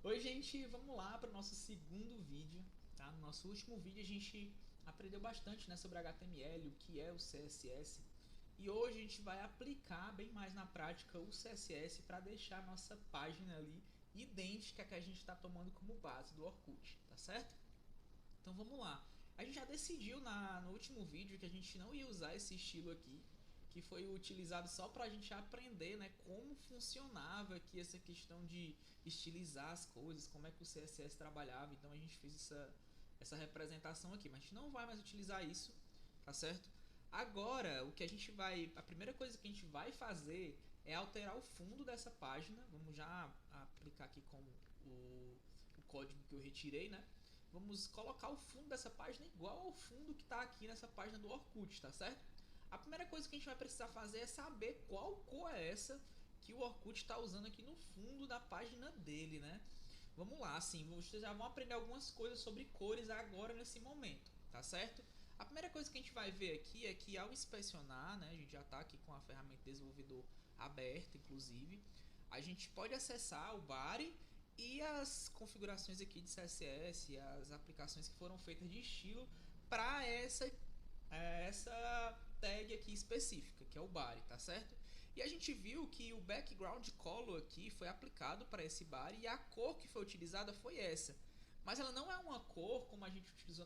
Oi, gente, vamos lá para o nosso segundo vídeo, tá? No nosso último vídeo a gente aprendeu bastante, né, sobre HTML, o que é o CSS, e hoje a gente vai aplicar bem mais na prática o CSS para deixar a nossa página ali idêntica que a gente está tomando como base do Orkut, tá certo? Então vamos lá. A gente já decidiu no último vídeo que a gente não ia usar esse estilo aqui, que foi utilizado só para a gente aprender, né, como funcionava aqui essa questão de estilizar as coisas, como é que o CSS trabalhava. Então a gente fez essa representação aqui, mas a gente não vai mais utilizar isso, tá certo? Agora, a primeira coisa que a gente vai fazer é alterar o fundo dessa página. Vamos já aplicar aqui como o código que eu retirei, né? Vamos colocar o fundo dessa página igual ao fundo que está aqui nessa página do Orkut, tá certo? A primeira coisa que a gente vai precisar fazer é saber qual cor é essa que o Orkut está usando aqui no fundo da página dele, né? Vamos lá, assim, vocês já vão aprender algumas coisas sobre cores agora nesse momento, tá certo? A primeira coisa que a gente vai ver aqui é que ao inspecionar, né, a gente já está aqui com a ferramenta desenvolvedor aberta, inclusive, a gente pode acessar o body e as configurações aqui de CSS, as aplicações que foram feitas de estilo para essa tag aqui específica, que é o body, tá certo? E a gente viu que o background color aqui foi aplicado para esse body e a cor que foi utilizada foi essa. Mas ela não é uma cor como a gente utilizou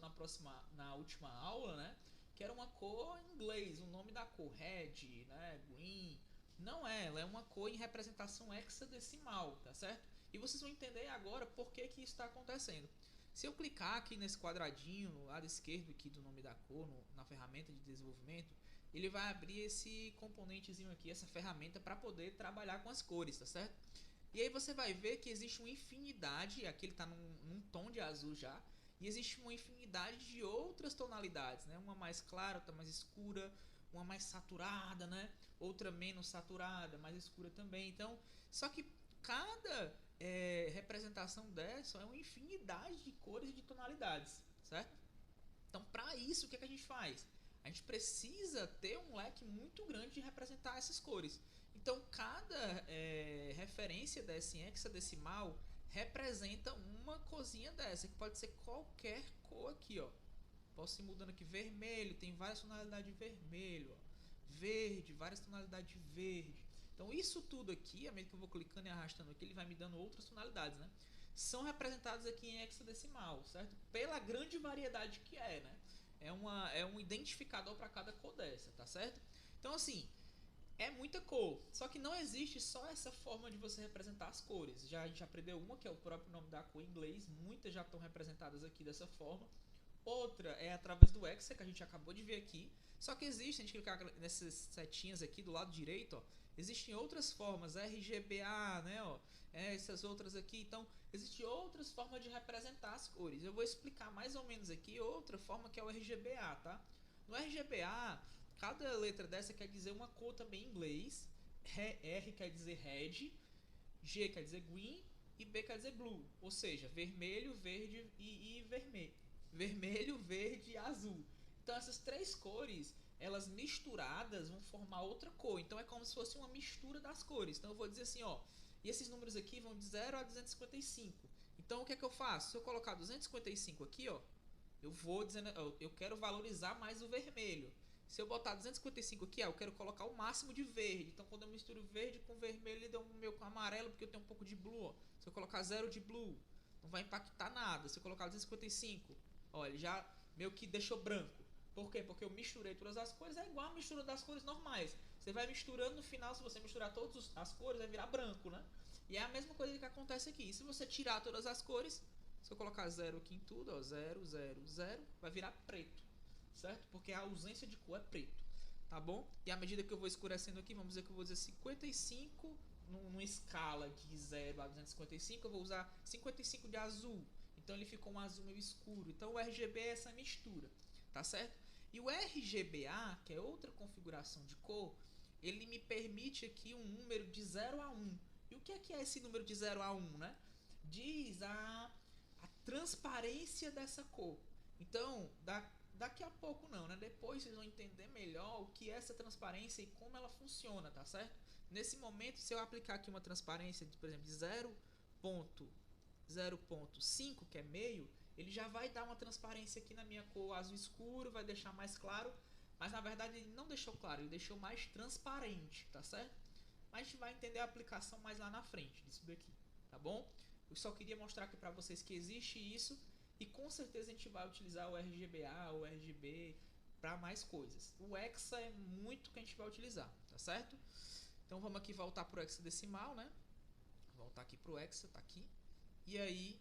na última aula, né? Que era uma cor em inglês, o nome da cor, red, né, green. Não é, ela é uma cor em representação hexadecimal, tá certo? E vocês vão entender agora por que isso está acontecendo. Se eu clicar aqui nesse quadradinho no lado esquerdo aqui do nome da cor, na ferramenta de desenvolvimento, ele vai abrir esse componentezinho aqui, essa ferramenta para poder trabalhar com as cores, tá certo? E aí você vai ver que existe uma infinidade, aqui ele está num tom de azul já, e existe uma infinidade de outras tonalidades, né? Uma mais clara, outra mais escura, uma mais saturada, né? Outra menos saturada, mais escura também. Então, só que cada representação dessa é uma infinidade de cores e de tonalidades, certo? Então, para isso, o que a gente faz? A gente precisa ter um leque muito grande de representar essas cores. Então, cada referência dessa em hexadecimal representa uma corzinha dessa, que pode ser qualquer cor aqui, ó. Posso ir mudando aqui vermelho, tem várias tonalidades de vermelho, ó. Verde, várias tonalidades de verde. Então, isso tudo aqui, à medida que eu vou clicando e arrastando aqui, ele vai me dando outras tonalidades, né? São representados aqui em hexadecimal, certo? Pela grande variedade que é, né? É um identificador para cada cor dessa, tá certo? Então, assim, é muita cor. Só que não existe só essa forma de você representar as cores. A gente aprendeu uma, que é o próprio nome da cor em inglês. Muitas já estão representadas aqui dessa forma. Outra é através do Hexa, que a gente acabou de ver aqui. Só que existe, a gente clicar nessas setinhas aqui do lado direito, ó, existem outras formas, RGBA, né, ó, essas outras aqui. Então, existem outras formas de representar as cores. Eu vou explicar mais ou menos aqui outra forma que é o RGBA, tá? No RGBA, cada letra dessa quer dizer uma cor também em inglês. R quer dizer red, G quer dizer green e B quer dizer blue, ou seja, vermelho, verde e vermelho. Vermelho, verde e azul. Então essas três cores, elas misturadas vão formar outra cor. Então é como se fosse uma mistura das cores. Então eu vou dizer assim, ó, e esses números aqui vão de 0 a 255. Então o que é que eu faço? Se eu colocar 255 aqui, ó, eu vou dizendo, eu quero valorizar mais o vermelho. Se eu botar 255 aqui, eu quero colocar o máximo de verde. Então, quando eu misturo verde com vermelho, ele deu um meu com amarelo, porque eu tenho um pouco de blue. Ó. Se eu colocar 0 de blue, não vai impactar nada. Se eu colocar 255, ó, ele já meio que deixou branco. Por quê? Porque eu misturei todas as cores. É igual a mistura das cores normais. Você vai misturando no final, se você misturar todas as cores, vai virar branco, né? E é a mesma coisa que acontece aqui. E se você tirar todas as cores, se eu colocar 0 aqui em tudo, ó, 0, 0, 0, vai virar preto, certo? Porque a ausência de cor é preto, tá bom? E à medida que eu vou escurecendo aqui, vamos dizer que eu vou dizer 55 numa escala de 0 a 255, eu vou usar 55 de azul. Então ele ficou um azul meio escuro. Então o RGB é essa mistura, tá certo? E o RGBA, que é outra configuração de cor, ele me permite aqui um número de 0 a 1. E o que é esse número de 0 a 1, né? Diz a transparência dessa cor. Então, daqui a pouco não, né? Depois vocês vão entender melhor o que é essa transparência e como ela funciona, tá certo? Nesse momento, se eu aplicar aqui uma transparência de, por exemplo, de 0,001, 0.5, que é meio, ele já vai dar uma transparência aqui na minha cor azul escuro, vai deixar mais claro, mas na verdade ele não deixou claro, ele deixou mais transparente, tá certo? Mas a gente vai entender a aplicação mais lá na frente disso daqui, tá bom? Eu só queria mostrar aqui para vocês que existe isso e com certeza a gente vai utilizar o RGBA, o RGB para mais coisas. O hexa é muito que a gente vai utilizar, tá certo? Então vamos aqui voltar para o hexadecimal, né? Voltar aqui para o hexa, tá aqui. E aí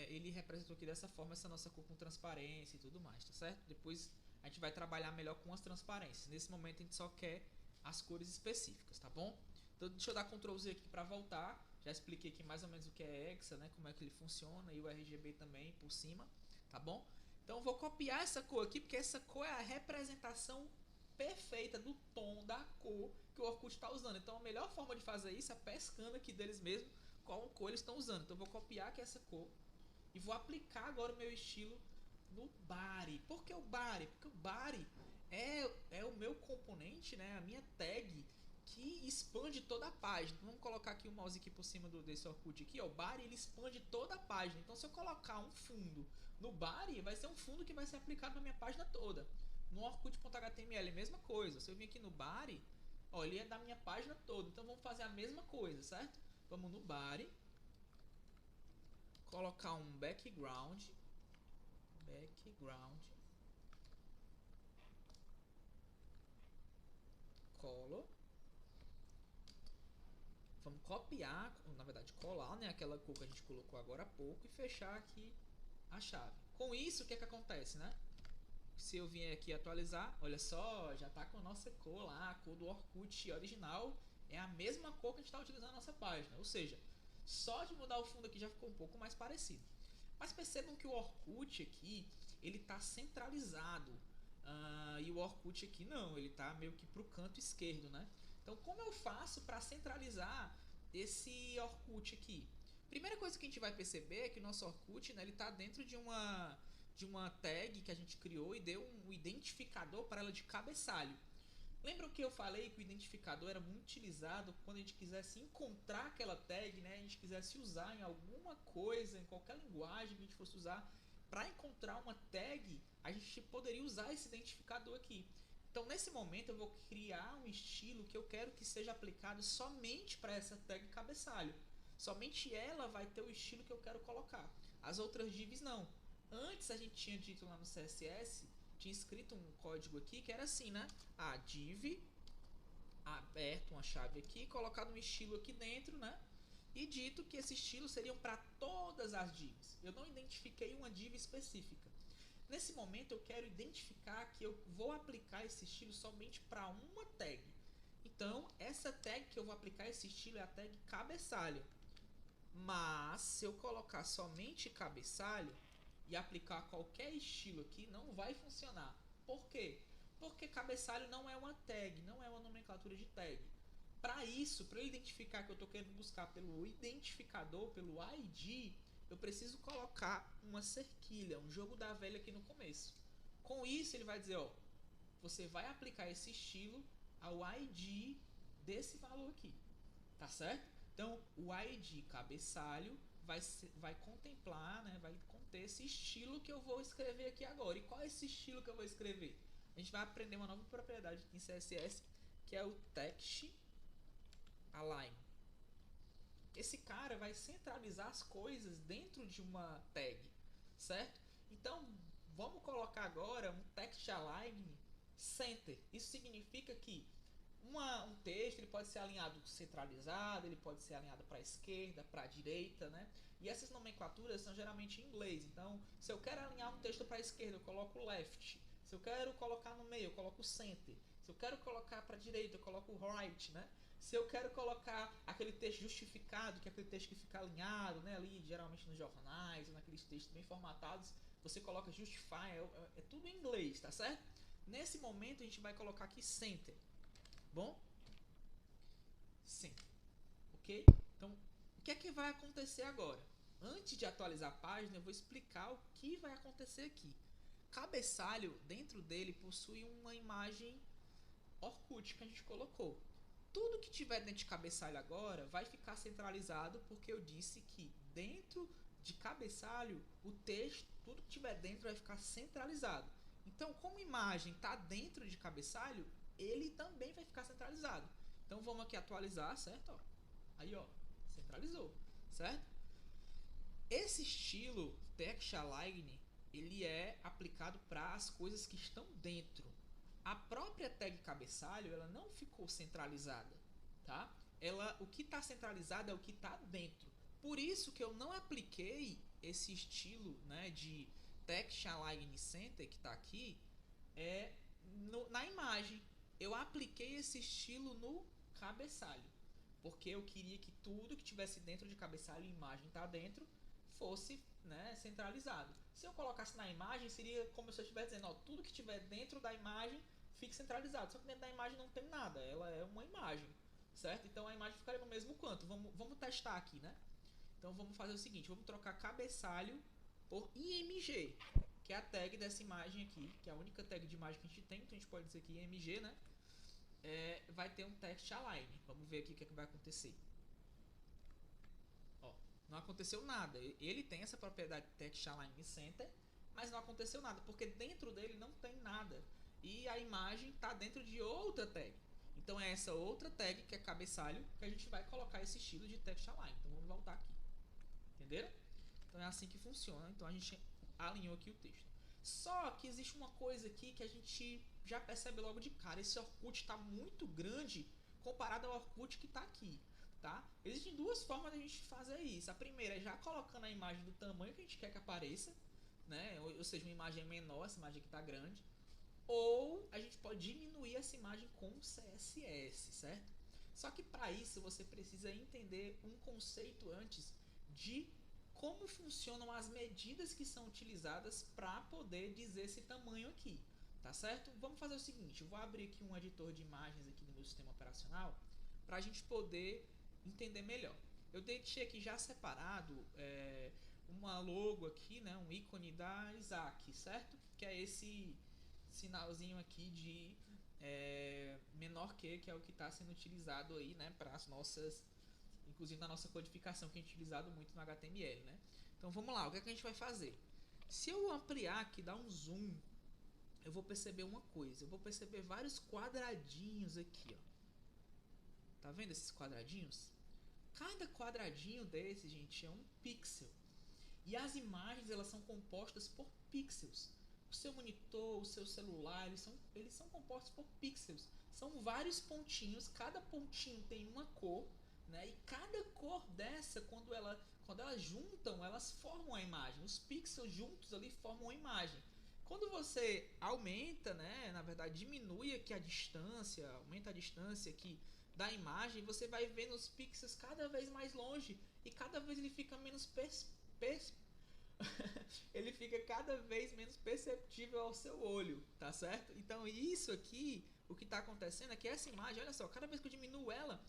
ele representou aqui dessa forma essa nossa cor com transparência e tudo mais, tá certo? Depois a gente vai trabalhar melhor com as transparências. Nesse momento a gente só quer as cores específicas, tá bom? Então deixa eu dar Ctrl Z aqui para voltar. Já expliquei aqui mais ou menos o que é hexa, né? Como é que ele funciona e o RGB também por cima, tá bom? Então eu vou copiar essa cor aqui porque essa cor é a representação perfeita do tom da cor que o Orkut está usando. Então a melhor forma de fazer isso é pescando aqui deles mesmo qual cor eles estão usando. Então eu vou copiar aqui essa cor e vou aplicar agora o meu estilo no body. Por que o body? Porque o body é o meu componente, né? A minha tag que expande toda a página. Então, vamos colocar aqui o mouse aqui por cima desse Orkut aqui, ó. O body ele expande toda a página. Então se eu colocar um fundo no body, vai ser um fundo que vai ser aplicado na minha página toda. No Orkut.html é a mesma coisa. Se eu vir aqui no body, ó, ele é da minha página toda. Então vamos fazer a mesma coisa, certo? Vamos no body, colocar um background, color. Vamos copiar, na verdade colar, né, aquela cor que a gente colocou agora há pouco e fechar aqui a chave. Com isso, o que é que acontece, né? Se eu vier aqui atualizar, olha só, já está com a nossa cor lá, a cor do Orkut original é a mesma cor que a gente está utilizando na nossa página. Ou seja, só de mudar o fundo aqui já ficou um pouco mais parecido. Mas percebam que o Orkut aqui, ele está centralizado. E o Orkut aqui não, ele está meio que para o canto esquerdo, né? Então como eu faço para centralizar esse Orkut aqui? Primeira coisa que a gente vai perceber é que o nosso Orkut, né, ele está dentro de uma tag que a gente criou e deu um identificador para ela de cabeçalho. Lembram que eu falei que o identificador era muito utilizado quando a gente quisesse encontrar aquela tag, né? A gente quisesse usar em alguma coisa, em qualquer linguagem que a gente fosse usar, para encontrar uma tag, a gente poderia usar esse identificador aqui. Então, nesse momento, eu vou criar um estilo que eu quero que seja aplicado somente para essa tag cabeçalho. Somente ela vai ter o estilo que eu quero colocar. As outras divs não. Antes a gente tinha dito lá no CSS, tinha escrito um código aqui que era assim, né? A div, aberto uma chave aqui, colocado um estilo aqui dentro, né? E dito que esse estilo seriam para todas as divs. Eu não identifiquei uma div específica. Nesse momento eu quero identificar que eu vou aplicar esse estilo somente para uma tag. Então essa tag que eu vou aplicar esse estilo é a tag cabeçalho. Mas se eu colocar somente cabeçalho e aplicar qualquer estilo aqui, não vai funcionar. Por quê? Porque cabeçalho não é uma tag, não é uma nomenclatura de tag. Para isso, para eu identificar que eu estou querendo buscar pelo identificador, pelo ID, eu preciso colocar uma cerquilha, um jogo da velha aqui no começo. Com isso, ele vai dizer, ó, você vai aplicar esse estilo ao ID desse valor aqui, tá certo? Então, o ID cabeçalho vai contemplar, né, vai conter esse estilo que eu vou escrever aqui agora. E qual é esse estilo que eu vou escrever? A gente vai aprender uma nova propriedade aqui em CSS, que é o text align. Esse cara vai centralizar as coisas dentro de uma tag, certo? Então, vamos colocar agora um text align center. Isso significa que um texto ele pode ser alinhado centralizado, ele pode ser alinhado para a esquerda, para a direita, né? E essas nomenclaturas são geralmente em inglês. Então, se eu quero alinhar um texto para a esquerda, eu coloco left. Se eu quero colocar no meio, eu coloco center. Se eu quero colocar para a direita, eu coloco right, né? Se eu quero colocar aquele texto justificado, que é aquele texto que fica alinhado, né, ali geralmente nos jornais, ou naqueles textos bem formatados, você coloca justify, é tudo em inglês, tá certo? Nesse momento a gente vai colocar aqui center. Bom? Sim. Ok? Então, o que é que vai acontecer agora? Antes de atualizar a página, eu vou explicar o que vai acontecer aqui. Cabeçalho, dentro dele, possui uma imagem Orkut que a gente colocou. Tudo que tiver dentro de cabeçalho agora vai ficar centralizado porque eu disse que dentro de cabeçalho, o texto, tudo que tiver dentro vai ficar centralizado. Então, como a imagem está dentro de cabeçalho, ele também vai ficar centralizado. Então, vamos aqui atualizar, certo? Ó. Aí, ó, centralizou, certo? Esse estilo Text Align, ele é aplicado para as coisas que estão dentro. A própria tag cabeçalho, ela não ficou centralizada, tá? O que está centralizado é o que está dentro. Por isso que eu não apliquei esse estilo, né, de Text Align Center que está aqui na imagem. Eu apliquei esse estilo no cabeçalho, porque eu queria que tudo que tivesse dentro de cabeçalho e imagem está dentro fosse, né, centralizado. Se eu colocasse na imagem, seria como se eu estivesse dizendo, ó, tudo que estiver dentro da imagem fique centralizado. Só que dentro da imagem não tem nada, ela é uma imagem, certo? Então a imagem ficaria no mesmo canto. Vamos testar aqui, né? Então vamos fazer o seguinte, vamos trocar cabeçalho por IMG, que é a tag dessa imagem aqui, que é a única tag de imagem que a gente tem, então a gente pode dizer que IMG, né? Vai ter um text align. Vamos ver aqui o que vai acontecer. Ó, não aconteceu nada. Ele tem essa propriedade text align center, mas não aconteceu nada, porque dentro dele não tem nada. E a imagem está dentro de outra tag. Então é essa outra tag, que é cabeçalho, que a gente vai colocar esse estilo de text align. Então vamos voltar aqui. Entenderam? Então é assim que funciona. Então a gente alinhou aqui o texto. Só que existe uma coisa aqui que a gente já percebe logo de cara. Esse Orkut está muito grande comparado ao Orkut que está aqui. Tá? Existem duas formas de a gente fazer isso. A primeira é já colocando a imagem do tamanho que a gente quer que apareça, né? Ou seja, uma imagem menor, essa imagem aqui está grande. Ou a gente pode diminuir essa imagem com CSS, certo? Só que para isso você precisa entender um conceito antes de como funcionam as medidas que são utilizadas para poder dizer esse tamanho aqui, tá certo? Vamos fazer o seguinte, eu vou abrir aqui um editor de imagens aqui no meu sistema operacional para a gente poder entender melhor. Eu deixei aqui já separado uma logo aqui, né, um ícone da Isaac, certo? Que é esse sinalzinho aqui de menor que é o que está sendo utilizado aí, né, para as nossas, inclusive na nossa codificação que a gente utilizado muito no HTML, né? Então vamos lá, o que é que a gente vai fazer? Se eu ampliar aqui, dar um zoom, eu vou perceber uma coisa, eu vou perceber vários quadradinhos aqui, ó. Tá vendo esses quadradinhos? Cada quadradinho desse, gente, é um pixel. E as imagens, elas são compostas por pixels. O seu monitor, o seu celular, eles são compostos por pixels. São vários pontinhos, cada pontinho tem uma cor, né? E cada cor dessa, quando elas juntam, elas formam a imagem. Os pixels juntos ali formam a imagem. Quando você aumenta, né, na verdade diminui aqui a distância, aumenta a distância aqui da imagem, você vai vendo os pixels cada vez mais longe e cada vez ele fica menos ele fica cada vez menos perceptível ao seu olho, tá certo? Então isso aqui, o que está acontecendo é que essa imagem, olha só, cada vez que eu diminuo ela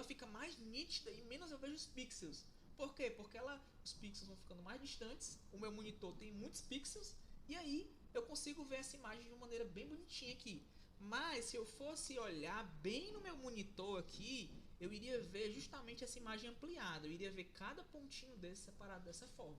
fica mais nítida e menos eu vejo os pixels. Por quê? Porque os pixels vão ficando mais distantes, o meu monitor tem muitos pixels e aí eu consigo ver essa imagem de uma maneira bem bonitinha aqui. Mas se eu fosse olhar bem no meu monitor aqui, eu iria ver justamente essa imagem ampliada, eu iria ver cada pontinho desse separado dessa forma.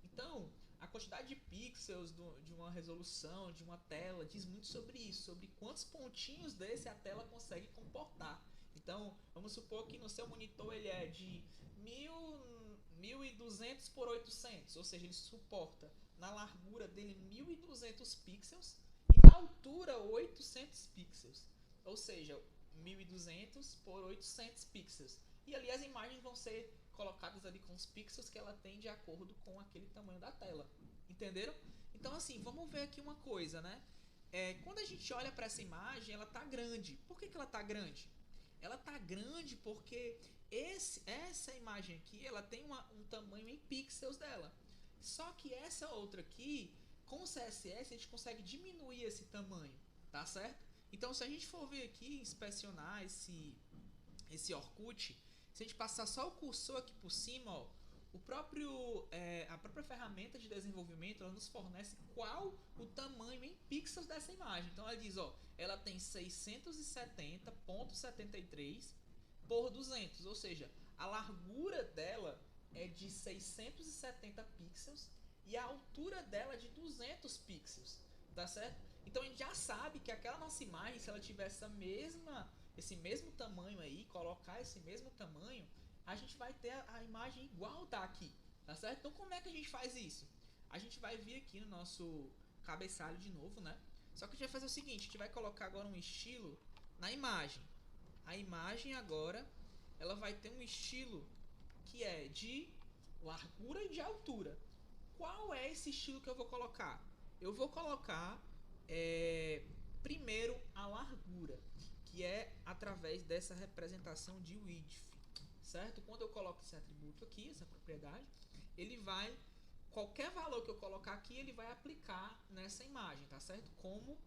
Então, a quantidade de pixels de uma resolução, de uma tela, diz muito sobre isso, sobre quantos pontinhos desse a tela consegue comportar. Então, vamos supor que no seu monitor ele é de 1200 por 800, ou seja, ele suporta na largura dele 1200 pixels e na altura 800 pixels, ou seja, 1200 por 800 pixels. E ali as imagens vão ser colocadas ali com os pixels que ela tem de acordo com aquele tamanho da tela. Entenderam? Então assim, vamos ver aqui uma coisa, né? Quando a gente olha para essa imagem, ela tá grande. Por que ela tá grande? Ela tá grande porque essa imagem aqui, ela tem um tamanho em pixels dela. Só que essa outra aqui, com o CSS, a gente consegue diminuir esse tamanho, tá certo? Então se a gente for ver aqui, inspecionar esse Orkut, se a gente passar só o cursor aqui por cima, ó, a própria ferramenta de desenvolvimento ela nos fornece qual o tamanho em pixels dessa imagem. Então ela diz, ó, ela tem 670.73 por 200, ou seja, a largura dela, é de 670 pixels e a altura dela é de 200 pixels, tá certo? Então a gente já sabe que aquela nossa imagem, se ela tiver esse mesmo tamanho aí, colocar esse mesmo tamanho, a gente vai ter a imagem igual tá aqui, tá certo? Então como é que a gente faz isso? A gente vai vir aqui no nosso cabeçalho de novo, né? Só que a gente vai fazer o seguinte, a gente vai colocar agora um estilo na imagem. A imagem agora, ela vai ter um estilo que é de largura e de altura. Qual é esse estilo que eu vou colocar? Eu vou colocar primeiro a largura, que é através dessa representação de width, certo? Quando eu coloco esse atributo aqui, essa propriedade, ele vai, qualquer valor que eu colocar aqui, ele vai aplicar nessa imagem, tá certo? Como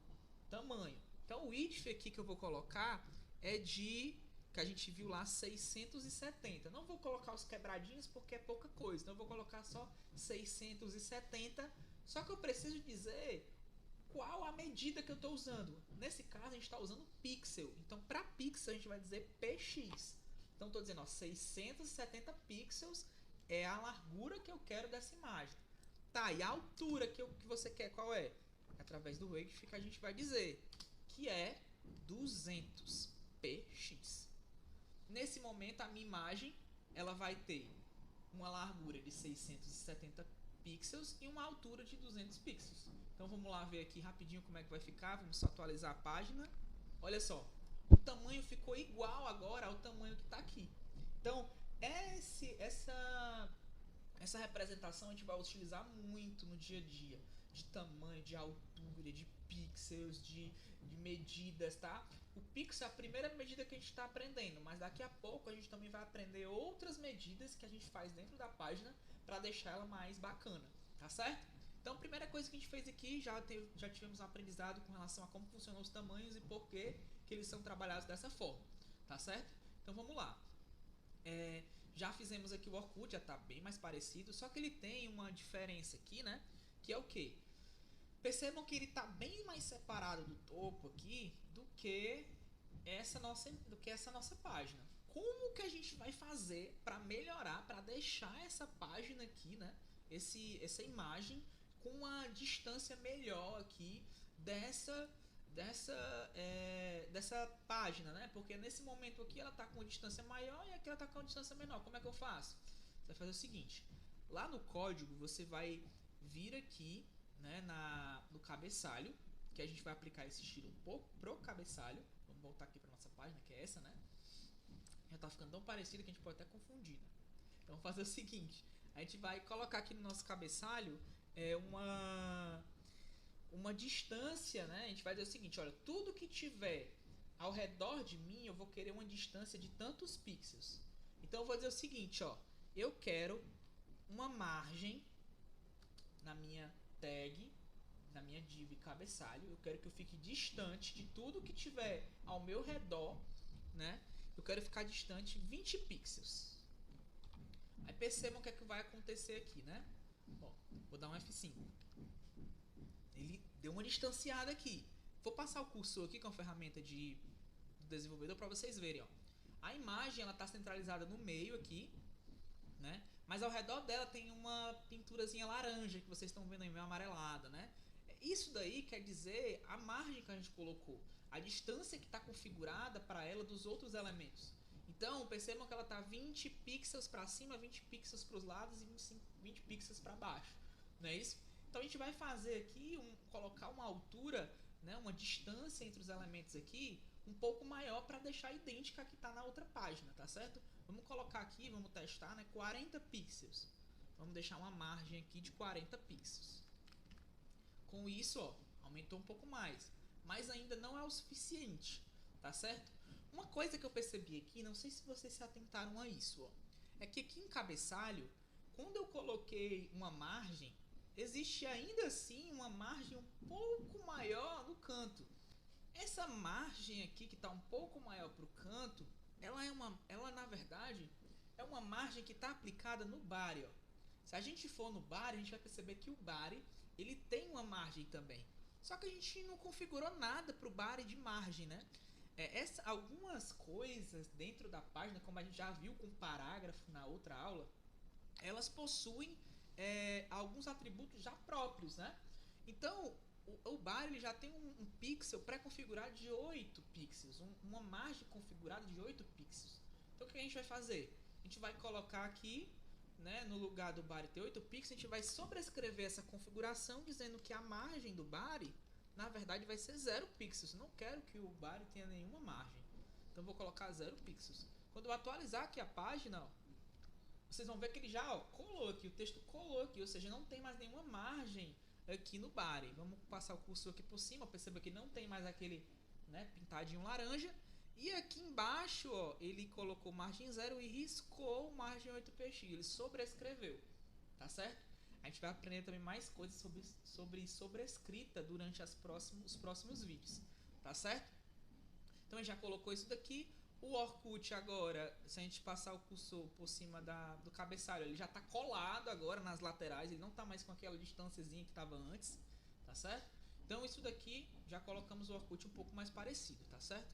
tamanho. Então o width aqui que eu vou colocar é de, que a gente viu lá, 670. Não vou colocar os quebradinhos porque é pouca coisa, então eu vou colocar só 670. Só que eu preciso dizer qual a medida que eu estou usando. Nesse caso a gente está usando pixel, então para pixel a gente vai dizer px. Então estou dizendo, ó, 670 pixels é a largura que eu quero dessa imagem. Tá, e a altura que você quer qual é? Através do width que a gente vai dizer que é 200 px. Nesse momento a minha imagem ela vai ter uma largura de 670 pixels e uma altura de 200 pixels. Então vamos lá ver aqui rapidinho como é que vai ficar. Vamos só atualizar a página. Olha só, o tamanho ficou igual agora ao tamanho que está aqui. Então essa representação a gente vai utilizar muito no dia a dia, de tamanho, de altura, de pixels, de medidas, tá? O pixel é a primeira medida que a gente está aprendendo, mas daqui a pouco a gente também vai aprender outras medidas que a gente faz dentro da página para deixar ela mais bacana, tá certo? Então a primeira coisa que a gente fez aqui, já tivemos um aprendizado com relação a como funcionam os tamanhos e por que eles são trabalhados dessa forma, tá certo? Então vamos lá. Já fizemos aqui o Orkut, já está bem mais parecido, só que ele tem uma diferença aqui, né? Que é o quê? Percebam que ele está bem mais separado do topo aqui do que essa nossa página. Como que a gente vai fazer para melhorar, para deixar essa página aqui, né? Essa imagem com uma distância melhor aqui dessa página, né? Porque nesse momento aqui ela está com uma distância maior e aqui ela está com uma distância menor. Como é que eu faço? Você vai fazer o seguinte: lá no código você vai vir aqui, né, no cabeçalho, que a gente vai aplicar esse estilo pro cabeçalho. Vamos voltar aqui para nossa página, que é essa, né? Já está ficando tão parecido que a gente pode até confundir, né? Então vamos fazer o seguinte: a gente vai colocar aqui no nosso cabeçalho uma distância, né? A gente vai dizer o seguinte: olha, tudo que tiver ao redor de mim, eu vou querer uma distância de tantos pixels. Então eu vou dizer o seguinte, ó, eu quero uma margem na minha tag, na minha div cabeçalho, eu quero que eu fique distante de tudo que tiver ao meu redor, né? Eu quero ficar distante 20 pixels. Aí percebam o que é que vai acontecer aqui, né? Bom, vou dar um F5. Ele deu uma distanciada aqui. Vou passar o cursor aqui com a ferramenta do desenvolvedor para vocês verem, ó. A imagem ela está centralizada no meio aqui, né? Mas ao redor dela tem uma pinturazinha laranja que vocês estão vendo aí, meio amarelada, né? Isso daí quer dizer a margem que a gente colocou, a distância que está configurada para ela dos outros elementos. Então percebam que ela está 20 pixels para cima, 20 pixels para os lados e 20 pixels para baixo, não é isso? Então a gente vai fazer aqui, colocar uma altura, né, uma distância entre os elementos aqui um pouco maior para deixar idêntica a que está na outra página, tá certo? Vamos colocar aqui, vamos testar, né, 40 pixels. Vamos deixar uma margem aqui de 40 pixels. Com isso, ó, aumentou um pouco mais, mas ainda não é o suficiente, tá certo? Uma coisa que eu percebi aqui, não sei se vocês se atentaram a isso, ó, é que aqui em cabeçalho, quando eu coloquei uma margem, existe ainda assim uma margem um pouco maior no canto. Essa margem aqui que está um pouco maior para o canto, ela na verdade é uma margem que está aplicada no body, ó. Se a gente for no body, a gente vai perceber que o body ele tem uma margem também. Só que a gente não configurou nada para o body de margem, né? Algumas coisas dentro da página, como a gente já viu com parágrafo na outra aula, elas possuem alguns atributos já próprios, né? Então, o bar ele já tem um pixel pré-configurado de 8 pixels, uma margem configurada de 8 pixels. Então, o que a gente vai fazer? A gente vai colocar aqui, né, no lugar do body ter 8 pixels, a gente vai sobrescrever essa configuração dizendo que a margem do body, na verdade, vai ser 0 pixels. Não quero que o body tenha nenhuma margem. Então, vou colocar 0 pixels. Quando eu atualizar aqui a página, ó, vocês vão ver que ele já colou aqui, o texto colou aqui, ou seja, não tem mais nenhuma margem aqui no body. Vamos passar o cursor aqui por cima, perceba que não tem mais aquele, né, pintadinho laranja. E aqui embaixo, ó, ele colocou margem 0 e riscou margem 8px, ele sobrescreveu, tá certo? A gente vai aprender também mais coisas sobre sobrescrita durante os próximos vídeos, tá certo? Então a gente já colocou isso daqui. O Orkut agora, se a gente passar o cursor por cima do cabeçalho, ele já está colado agora nas laterais, ele não está mais com aquela distânciazinha que estava antes, tá certo? Então isso daqui, já colocamos o Orkut um pouco mais parecido, tá certo?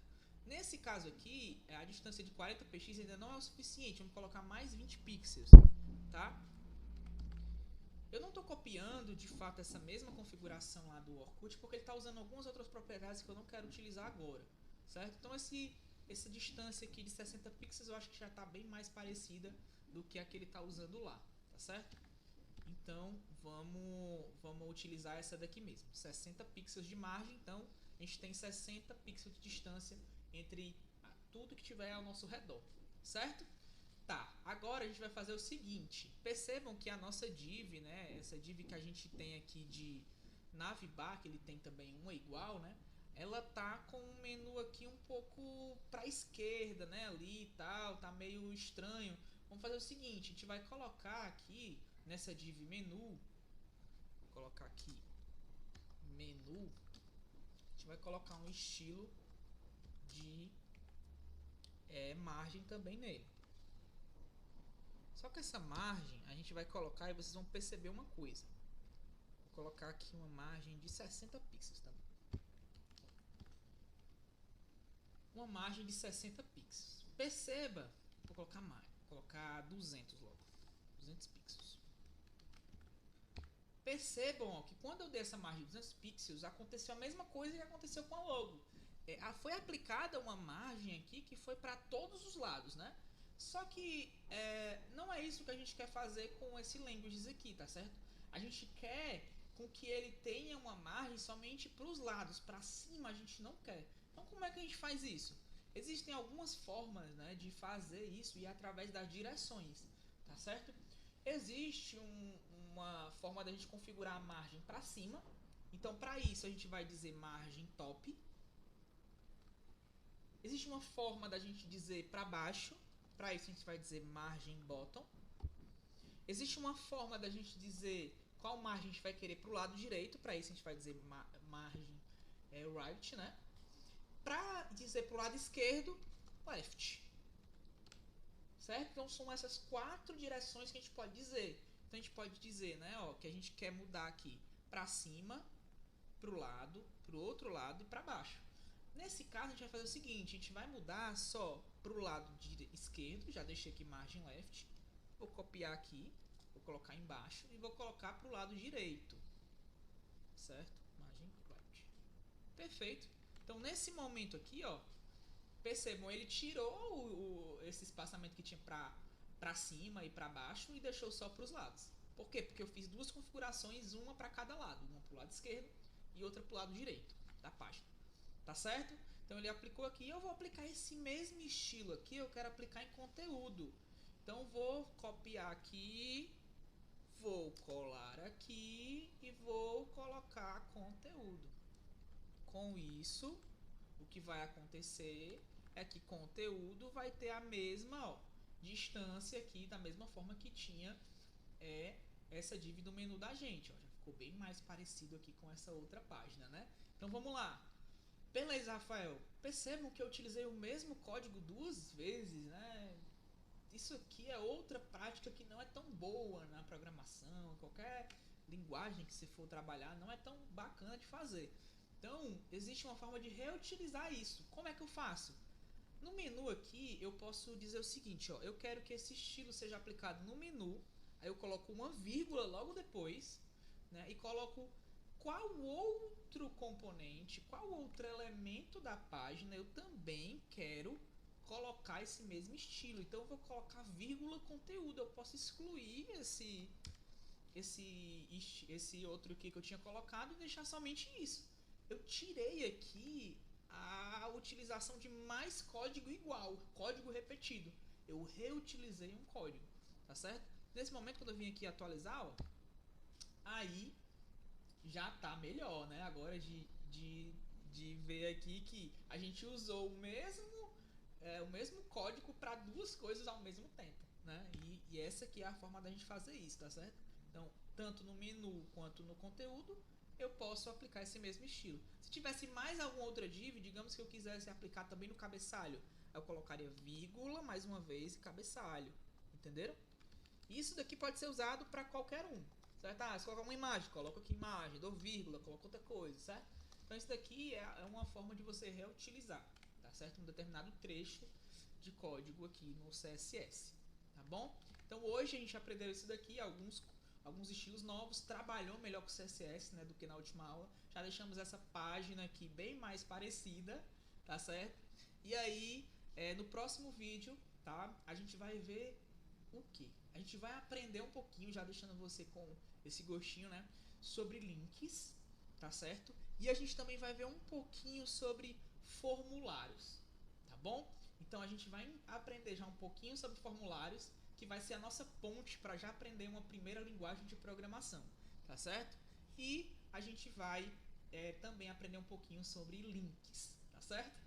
Nesse caso aqui, a distância de 40px ainda não é o suficiente, vamos colocar mais 20 pixels, tá? Eu não estou copiando de fato essa mesma configuração lá do Orkut, porque ele está usando algumas outras propriedades que eu não quero utilizar agora, certo? Então essa distância aqui de 60 pixels eu acho que já está bem mais parecida do que a que ele está usando lá, tá certo? Então vamos utilizar essa daqui mesmo, 60 pixels de margem. Então a gente tem 60 pixels de distância entre tudo que tiver ao nosso redor, certo? Tá, agora a gente vai fazer o seguinte, percebam que a nossa div, né, essa div que a gente tem aqui de navbar, que ele tem também uma igual, né, ela tá com o menu aqui um pouco para a esquerda, né, ali e tal, tá meio estranho. Vamos fazer o seguinte, a gente vai colocar aqui nessa div menu, vou colocar aqui menu, a gente vai colocar um estilo de margem também nele. Só que essa margem a gente vai colocar e vocês vão perceber uma coisa. Vou colocar aqui uma margem de 60 pixels também. Uma margem de 60 pixels. Perceba, vou colocar mais, vou colocar 200 logo. 200 pixels. Percebam ó, que quando eu dei essa margem de 200 pixels, aconteceu a mesma coisa que aconteceu com a logo. Foi aplicada uma margem aqui que foi para todos os lados, né? Só que não é isso que a gente quer fazer com esse languages aqui, tá certo? A gente quer com que ele tenha uma margem somente para os lados, para cima a gente não quer. Então como é que a gente faz isso? Existem algumas formas, né, de fazer isso e através das direções, tá certo? Existe uma forma da gente configurar a margem para cima. Então para isso a gente vai dizer margem top. Existe uma forma da gente dizer para baixo. Para isso a gente vai dizer margem bottom. Existe uma forma da gente dizer qual margem a gente vai querer para o lado direito. Para isso a gente vai dizer margem right, né? Para dizer para o lado esquerdo, left. Certo? Então são essas 4 direções que a gente pode dizer. Então a gente pode dizer, né, ó, que a gente quer mudar aqui para cima, para o lado, para o outro lado e para baixo. Nesse caso, a gente vai fazer o seguinte, a gente vai mudar só para o lado esquerdo, já deixei aqui margem left, vou copiar aqui, vou colocar embaixo e vou colocar para o lado direito, certo? Margem right. Perfeito. Então, nesse momento aqui, ó, percebam, ele tirou esse espaçamento que tinha para cima e para baixo e deixou só para os lados. Por quê? Porque eu fiz 2 configurações, uma para cada lado, uma para o lado esquerdo e outra para o lado direito da página. Tá certo? Então ele aplicou aqui. Eu vou aplicar esse mesmo estilo aqui. Eu quero aplicar em conteúdo. Então vou copiar aqui, vou colar aqui e vou colocar conteúdo. Com isso, o que vai acontecer é que conteúdo vai ter a mesma distância aqui, da mesma forma que tinha essa div do menu da gente. Ó, já ficou bem mais parecido aqui com essa outra página, né? Então vamos lá. Beleza, Rafael. Percebam que eu utilizei o mesmo código 2 vezes, né? Isso aqui é outra prática que não é tão boa na programação, qualquer linguagem que você for trabalhar não é tão bacana de fazer. Então, existe uma forma de reutilizar isso. Como é que eu faço? No menu aqui, eu posso dizer o seguinte, ó, eu quero que esse estilo seja aplicado no menu, Aí eu coloco uma vírgula logo depois, né? E coloco qual outro componente, qual outro elemento da página eu também quero colocar esse mesmo estilo. Então eu vou colocar vírgula conteúdo. Eu posso excluir esse outro aqui que eu tinha colocado e deixar somente isso. Eu tirei aqui a utilização de mais código igual, código repetido. Eu reutilizei um código, tá certo? Nesse momento, quando eu vim aqui atualizar, ó, aí já tá melhor, né? Agora de ver aqui que a gente usou o mesmo código para duas coisas ao mesmo tempo, né? E essa aqui é a forma da gente fazer isso, tá certo? Então, tanto no menu quanto no conteúdo, eu posso aplicar esse mesmo estilo. Se tivesse mais alguma outra div, digamos que eu quisesse aplicar também no cabeçalho, eu colocaria vírgula mais uma vez e cabeçalho, entenderam? Isso daqui pode ser usado para qualquer um, certo? Ah, se colocar uma imagem, coloca aqui imagem, dou vírgula, coloca outra coisa, certo? Então isso daqui é uma forma de você reutilizar, tá certo? Um determinado trecho de código aqui no CSS, tá bom? Então hoje a gente aprendeu isso daqui, alguns estilos novos, trabalhou melhor com o CSS, né, do que na última aula. Já deixamos essa página aqui bem mais parecida, tá certo? E aí, no próximo vídeo, tá? A gente vai ver o que? A gente vai aprender um pouquinho, já deixando você com esse gostinho, né, sobre links, tá certo? E a gente também vai ver um pouquinho sobre formulários, tá bom? Então a gente vai aprender já um pouquinho sobre formulários, que vai ser a nossa ponte para já aprender uma primeira linguagem de programação, tá certo? E a gente vai também aprender um pouquinho sobre links, tá certo?